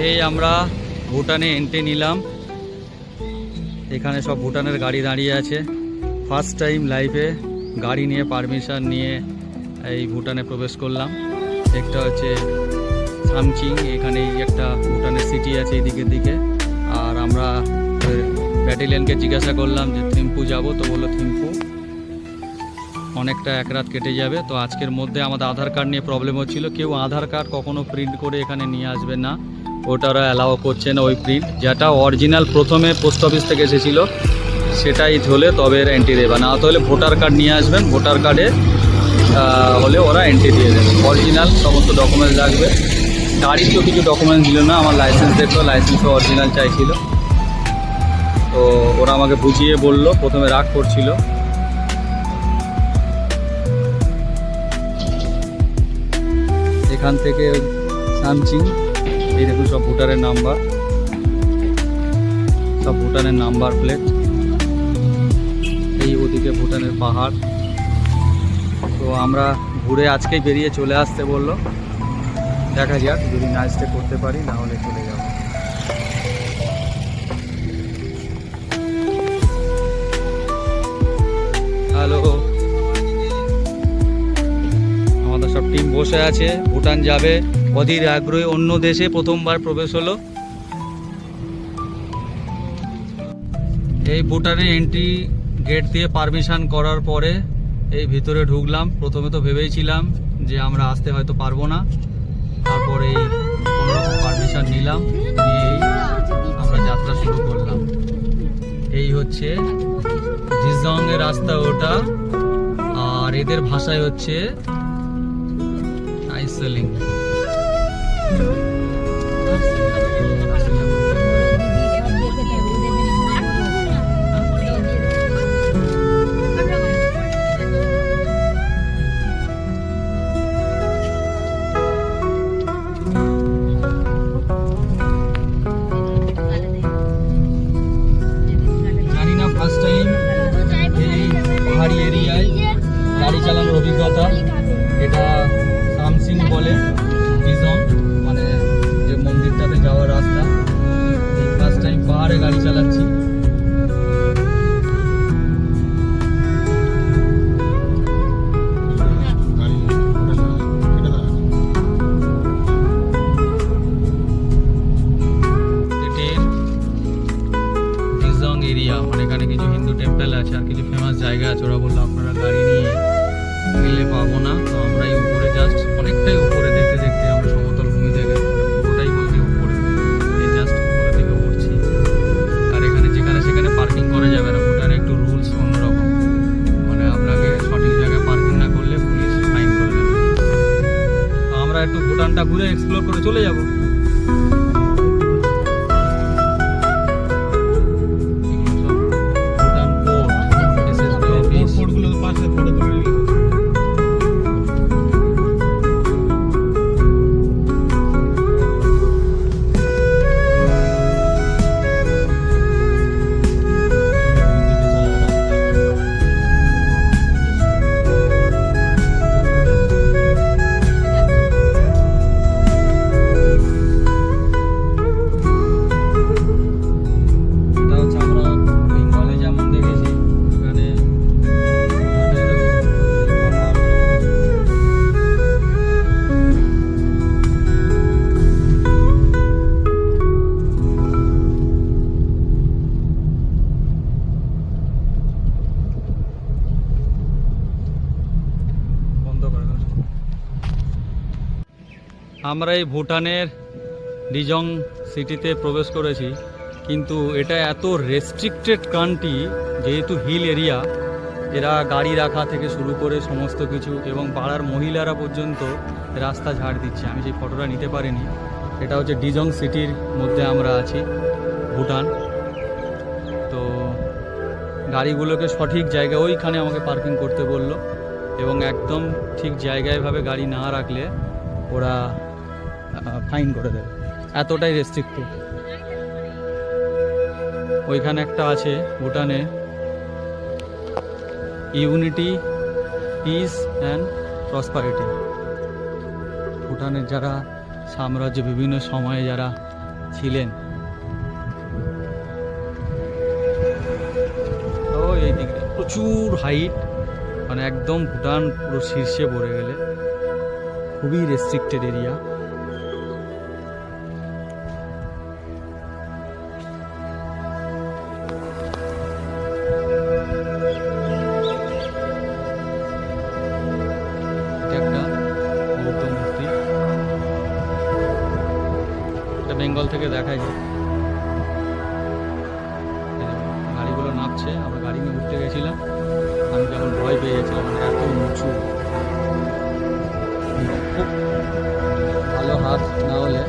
এই আমরা ভুটানে এন্ট্রি নিলাম। এখানে সব ভুটানের গাড়ি দাঁড়িয়ে আছে। ফার্স্ট টাইম লাইফে গাড়ি নিয়ে পারমিশন নিয়ে এই ভুটানে প্রবেশ করলাম। একটা হচ্ছে সামচিং, এখানেই একটা ভুটানের সিটি আছে এদিকের দিকে। আর আমরা ব্যাটালিয়নকে জিজ্ঞাসা করলাম যে থিম্পু যাব, তো বললো থিম্পু অনেকটা এক রাত কেটে যাবে। তো আজকের মধ্যে আমাদের আধার কার্ড নিয়ে প্রবলেম হচ্ছিল। কেউ আধার কার্ড কখনো প্রিন্ট করে এখানে নিয়ে আসবে না, ওটা ওরা অ্যালাউ করছে না। ওই প্রিন্ট যেটা অরিজিনাল প্রথমে পোস্ট অফিস থেকে এসেছিলো সেটাই হলে তবে এন্ট্রি দেবে, না হলে ভোটার কার্ড নিয়ে আসবেন। ভোটার কার্ডে হলে ওরা এন্ট্রি দিয়ে দেবে। অরিজিনাল সমস্ত ডকুমেন্টস লাগবে। গাড়ির তো কিছু ডকুমেন্টস দিল না, আমার লাইসেন্স দেখলো, লাইসেন্সও অরিজিনাল চাইছিল। তো ওরা আমাকে বুঝিয়ে বললো, প্রথমে রাগ করছিল। এখান থেকে সামচিং, এই দেখুন সব ভুটানের নাম্বার, সব ভুটানের নাম্বার প্লেট। এই ওদিকে ভুটানের পাহাড়। তো আমরা ঘুরে আজকেই বেরিয়ে চলে আসতে বললো। দেখা যাক, যদি নাইট স্টে করতে পারি না হলে চলে যাব। হ্যালো, আমাদের সব টিম বসে আছে, ভুটান যাবে। অধীর আগ্রহী, অন্য দেশে প্রথমবার প্রবেশ হলো। এই ভুটানে এন্ট্রি গেট দিয়ে পারমিশন করার পরে এই ভিতরে ঢুকলাম। প্রথমে তো ভেবেছিলাম যে আমরা আসতে হয়তো পারবো না, তারপরে এই কোনোরকম পারমিশন নিলাম, নিয়েই আমরা যাত্রা শুরু করলাম। এই হচ্ছে জিজং এর রাস্তা ওটা, আর এদের ভাষায় হচ্ছে আইসলিং। ফার্স্ট টাইম এই পাহাড়ি এরিয়ায় গাড়ি চালানোর অভিজ্ঞতা। এটা সামসিং বলে, জিজং মানে যে মন্দিরটাতে যাওয়ার রাস্তা। এই ফার্স্ট টাইম পাহাড়ে গাড়ি চালাচ্ছি। এরিয়া মানে এখানে কিছু হিন্দু টেম্পল আছে আর কিছু ফেমাস জায়গা আছে। ওরা বললো আপনারা গাড়ি নিয়ে গেলে পাবো না। তো আমরা এই উপরে জাস্ট অনেকটাই উপরে দেখতে দেখতে আমরা সমতল ভূমি থেকে পুরোটাই বলতে উপরে এই জাস্ট উপরে থেকে উঠছি। আর এখানে যেখানে সেখানে পার্কিং করা যাবে না। ভুটানে একটু রুলস অন্যরকম, মানে আপনাকে সঠিক জায়গায় পার্কিং না করলে পুলিশ ফাইন করে দেবে। তো আমরা একটু ভুটানটা ঘুরে এক্সপ্লোর করে চলে যাবো। আমরা এই ভুটানের ডিজং সিটিতে প্রবেশ করেছি, কিন্তু এটা এত রেস্ট্রিক্টেড কান্ট্রি, যেহেতু হিল এরিয়া, এরা গাড়ি রাখা থেকে শুরু করে সমস্ত কিছু, এবং পাড়ার মহিলারা পর্যন্ত রাস্তা ঝাড় দিচ্ছে। আমি সেই ফটোটা নিতে পারিনি। এটা হচ্ছে ডিজং সিটির মধ্যে আমরা আছি, ভুটান। তো গাড়িগুলোকে সঠিক জায়গায় ওইখানে আমাকে পার্কিং করতে বললো, এবং একদম ঠিক জায়গায়ভাবে গাড়ি না রাখলে ওরা ফাইন করে দেবে। এতটাই রেস্ট্রিক্টেড। ওইখানে একটা আছে ভুটানে, ইউনিটি, পিস অ্যান্ড প্রসপারিটি। ভুটানের যারা সাম্রাজ্য বিভিন্ন সময়ে যারা ছিলেন। তো এই দিকে প্রচুর হাইট, মানে একদম ভুটান পুরো শীর্ষে পড়ে গেলে, খুবই রেস্ট্রিক্টেড এরিয়া। এটা একটা বৌদ্ধ মূর্তি, এটা বেঙ্গল থেকে দেখা যায়। গাড়িগুলো নামছে, আমরা গাড়ি নিয়ে উঠতে গেছিলাম, আমি যখন ভয় পেয়ে গেছিলাম, মানে এত উঁচু, খুব ভালো হাত না হলে